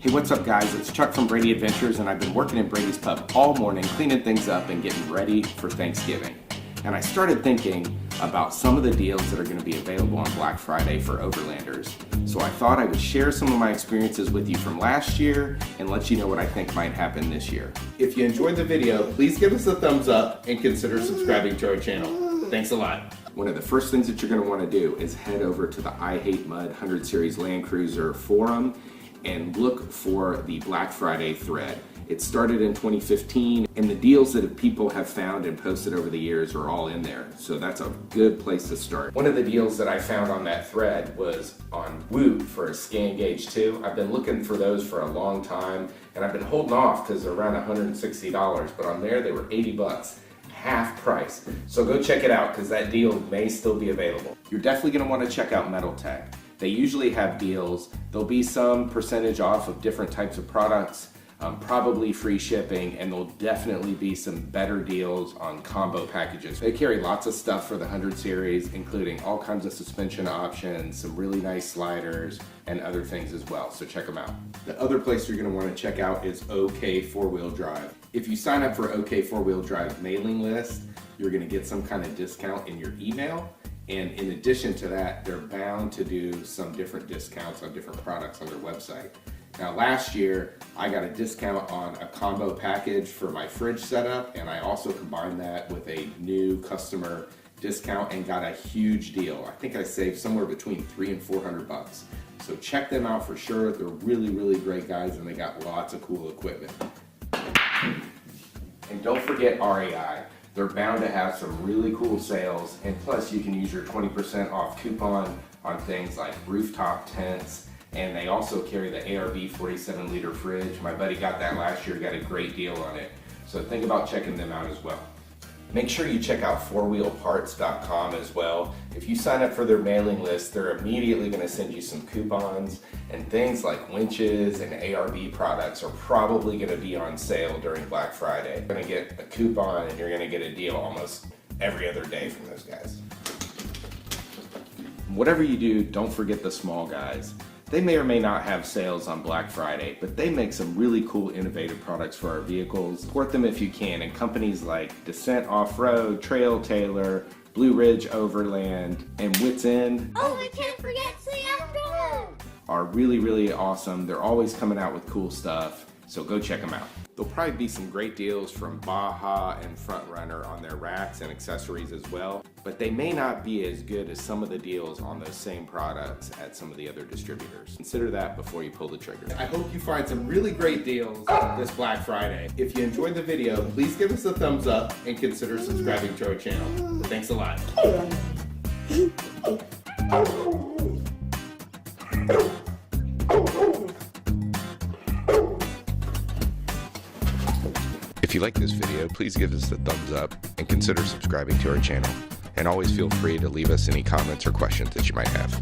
Hey, what's up guys? It's Chuck from Brady Adventures, and I've been working in Brady's Pub all morning, cleaning things up and getting ready for Thanksgiving. And I started thinking about some of the deals that are going to be available on Black Friday for Overlanders. So I thought I would share some of my experiences with you from last year and let you know what I think might happen this year. If you enjoyed the video, please give us a thumbs up and consider subscribing to our channel. Thanks a lot. One of the first things that you're going to want to do is head over to the I Hate Mud 100 Series Land Cruiser forum and look for the Black Friday thread. It started in 2015, and the deals that people have found and posted over the years are all in there. So that's a good place to start. One of the deals that I found on that thread was on Woot for a scan gauge 2. I've been looking for those for a long time, and I've been holding off because they're around $160, but on there they were 80 bucks. Half price. So go check it out because that deal may still be available. You're definitely going to want to check out Metal Tech. They usually have deals. There'll be some percentage off of different types of products, probably free shipping, and there'll definitely be some better deals on combo packages. They carry lots of stuff for the 100 series, including all kinds of suspension options, some really nice sliders, and other things as well, so check them out. The other place you're going to want to check out is OK 4-Wheel Drive. If you sign up for OK 4-Wheel Drive mailing list, you're going to get some kind of discount in your email. And in addition to that, they're bound to do some different discounts on different products on their website. Now last year, I got a discount on a combo package for my fridge setup, and I also combined that with a new customer discount and got a huge deal. I think I saved somewhere between $300 and $400. So check them out for sure. They're really, really great guys, and they got lots of cool equipment. And don't forget REI. They're bound to have some really cool sales, and plus you can use your 20% off coupon on things like rooftop tents, and they also carry the ARV 47 liter fridge. My buddy got that last year, got a great deal on it. So think about checking them out as well. Make sure you check out 4wheelparts.com as well. If you sign up for their mailing list, they're immediately going to send you some coupons, and things like winches and ARV products are probably going to be on sale during Black Friday. You're going to get a coupon and you're going to get a deal almost every other day from those guys. Whatever you do, don't forget the small guys. They may or may not have sales on Black Friday, but they make some really cool innovative products for our vehicles. Support them if you can, and companies like Dissent Off-Road, Tailor, Blue Ridge Overland, and Wits Oh, we can't forget Slee are really, really awesome. They're always coming out with cool stuff, so go check them out. There'll probably be some great deals from Baja and Front Runner on their racks and accessories as well, but they may not be as good as some of the deals on those same products at some of the other distributors. Consider that before you pull the trigger. I hope you find some really great deals this Black Friday. If you enjoyed the video, please give us a thumbs up and consider subscribing to our channel. Thanks a lot. If you like this video, please give us a thumbs up and consider subscribing to our channel. And always feel free to leave us any comments or questions that you might have.